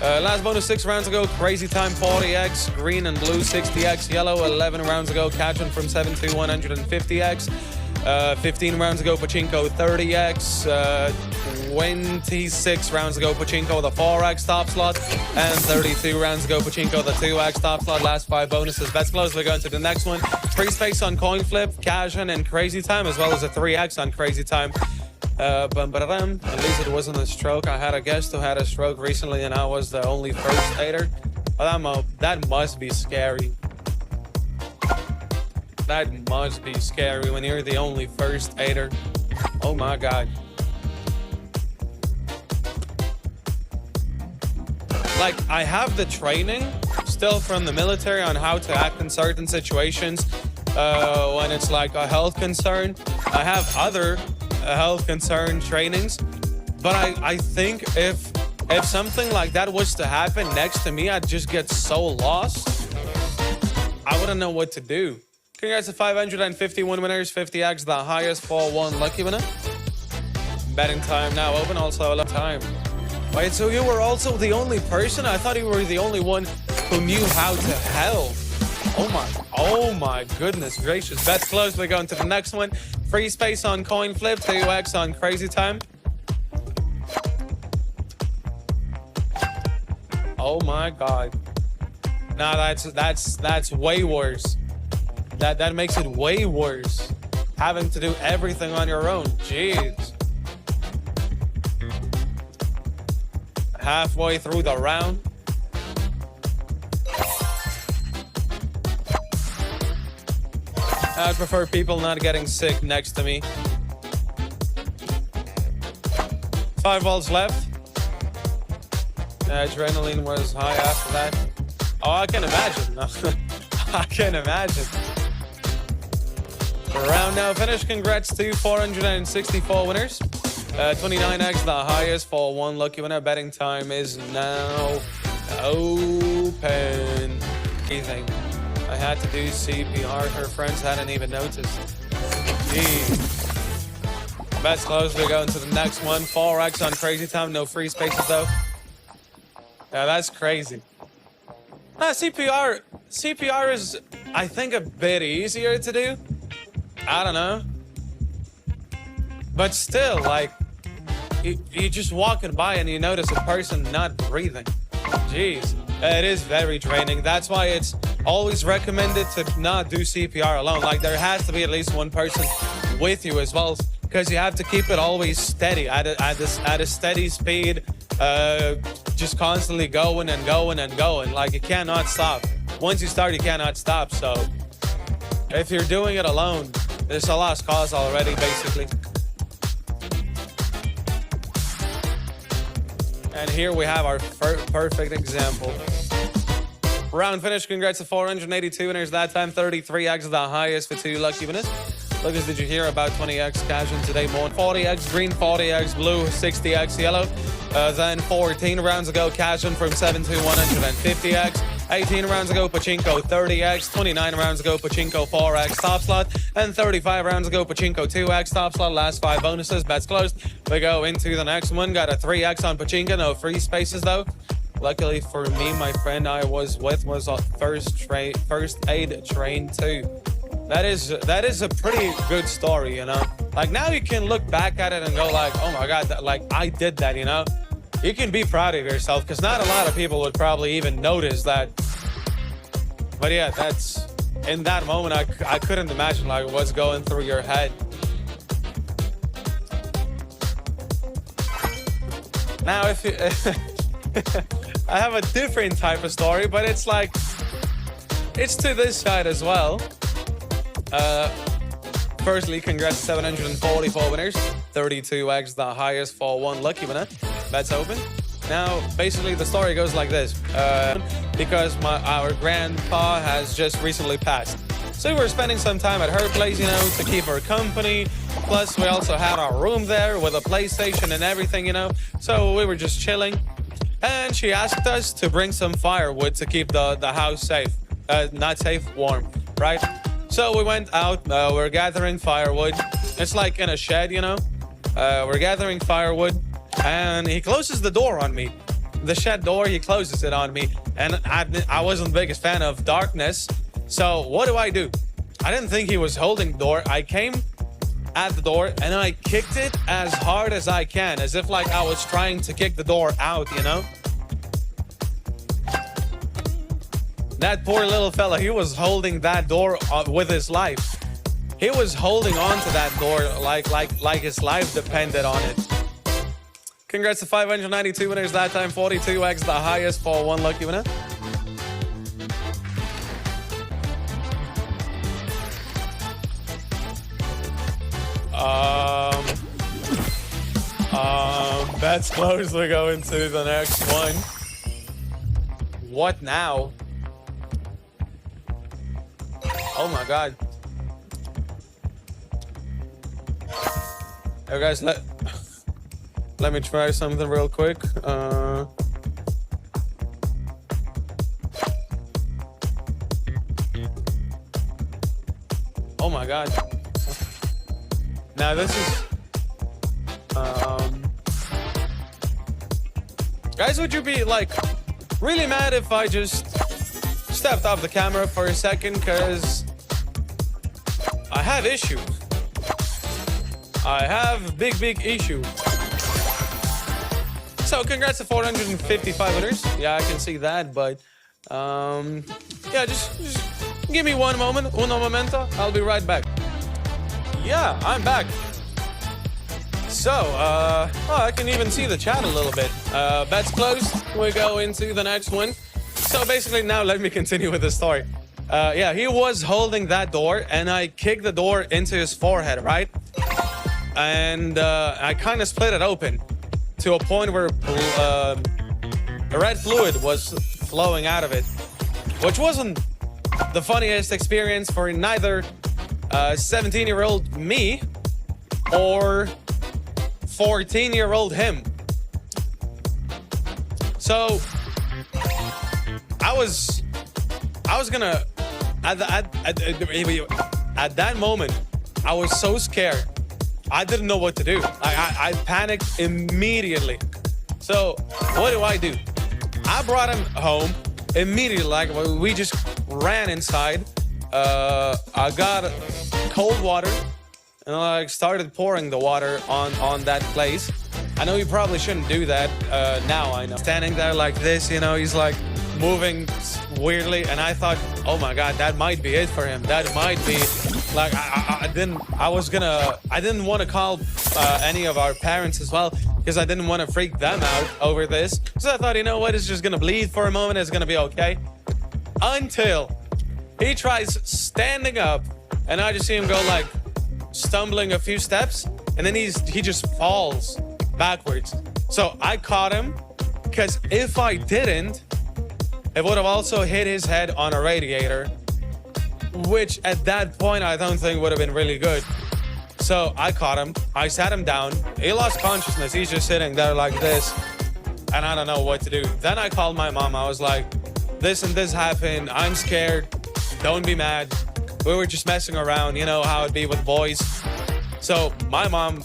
Last bonus 6 rounds ago, Crazy Time 40x, green and blue 60x, yellow 11 rounds ago, Catching from 7 to 150x, 15 rounds ago, Pachinko 30x, 26 rounds ago, Pachinko the 4x top slot, and 32 rounds ago, Pachinko the 2x top slot. Last 5 bonuses. Bets closed. We're going to the next one. Free space on Coin Flip, Cashin, and Crazy Time, as well as a 3x on Crazy Time. At least it wasn't a stroke. I had a guest who had a stroke recently, and I was the only first aider. Well, that must be scary. That must be scary when you're the only first aider. Oh my god. Like, I have the training still from the military on how to act in certain situations when it's like a health concern. I have other health concern trainings, but I think if something like that was to happen next to me, I'd just get so lost. I wouldn't know what to do. Congrats to 551 winners, 50x, the highest for one lucky winner. Betting time now open, also a lot of time. Wait, so you were also the only person? I thought you were the only one who knew how to help. Oh my goodness gracious. Bets closed. We're going to the next one. Free space on Coin Flip, 2x on Crazy Time. Oh my god. Nah, that's way worse. That makes it way worse. Having to do everything on your own. Jeez. Halfway through the round. I prefer people not getting sick next to me. 5 balls left. Adrenaline was high after that. Oh, I can imagine. I can imagine. Round now finished. Congrats to 464 winners. 29x, the highest for one lucky winner. Betting time is now open. Anything. I had to do CPR. Her friends hadn't even noticed. Jeez. Bets closed. We're going to the next one. 4x on Crazy Time. No free spaces though. Yeah, that's crazy. CPR is, I think, a bit easier to do. I don't know. But still, like, you're just walking by and you notice a person not breathing. Jeez. It is very draining. That's why it's always recommended to not do CPR alone. Like, there has to be at least one person with you as well, because you have to keep it always steady at a steady speed, just constantly going and going and going. Like, you cannot stop. Once you start, you cannot stop. So if you're doing it alone, it's a lost cause already, basically. And here we have our perfect example. Round finished. Congrats to 482 winners that time. 33x the highest for 2 lucky winners. Lucas, did you hear about 20x cash in today morning? 40x green, 40x blue, 60x yellow. Then 14 rounds ago, cash in from 7 to 150x. 18 rounds ago, Pachinko 30x. 29 rounds ago, Pachinko 4x top slot. And 35 rounds ago, Pachinko 2x top slot. Last 5 bonuses. Bets closed. We go into the next one. Got a 3x on Pachinko. No free spaces though. Luckily for me, my friend I was with was on first aid train too. That is a pretty good story, you know. Like, now you can look back at it and go like, oh my god, like I did that, you know. You can be proud of yourself, because not a lot of people would probably even notice that. But yeah, that's, in that moment, I couldn't imagine like what's going through your head. Now, if you, I have a different type of story, but it's like, it's to this side as well. Firstly, congrats to 744 winners. 32x, the highest for one lucky winner. Bets open. Now, basically, the story goes like this. Because our grandpa has just recently passed. So we were spending some time at her place, you know, to keep her company. Plus, we also had our room there with a PlayStation and everything, you know. So we were just chilling. And she asked us to bring some firewood to keep the house safe. Not safe, warm, right? So we went out, we're gathering firewood. It's like in a shed, you know. We're gathering firewood, and he closes the door on me. the shed door, he closes it on me. And I wasn't the biggest fan of darkness. So what do? I didn't think he was holding the door. I came at the door and I kicked it as hard as I can, as if like I was trying to kick the door out, you know? That poor little fella, he was holding that door with his life. He was holding on to that door like his life depended on it. Congrats to 592 winners that time. 42x, the highest for one lucky winner. Bets closed. We're going to the next one. What now? Oh my God. Hey guys, let me try something real quick. Oh my God. Now this is guys, would you be like really mad if I just stepped off the camera for a second? Because I have issues. I have big issue. So congrats to 455 winners. Yeah, I can see that, but yeah, just give me one moment, uno momento. I'll be right back. Yeah, I'm back. So, oh, I can even see the chat a little bit. Bets closed. We go into the next one. So basically, now let me continue with the story. Yeah, he was holding that door, and I kicked the door into his forehead, right? And I kind of split it open to a point where red fluid was flowing out of it, which wasn't the funniest experience for neither 17-year-old me or 14-year-old him. So I was gonna at that moment I was so scared. I didn't know what to do. I panicked immediately. So what do? I brought him home immediately. Like we just ran inside. I got cold water and I started pouring the water on that place. I know you probably shouldn't do that. Now I know. Standing there like this, you know, he's like moving weirdly, and I thought, oh my God, that might be it for him. That might be like I didn't want to call any of our parents as well, because I didn't want to freak them out over this. So I thought, you know what, it's just gonna bleed for a moment, it's gonna be okay. Until he tries standing up, and I just see him go like stumbling a few steps, and then he just falls backwards. So I caught him, because if I didn't, it would have also hit his head on a radiator, which at that point I don't think would have been really good. So I caught him, I sat him down, he lost consciousness, he's just sitting there like this, and I don't know what to do. Then I called my mom, I was like, this and this happened, I'm scared, don't be mad. We were just messing around, you know how it be with boys. So my mom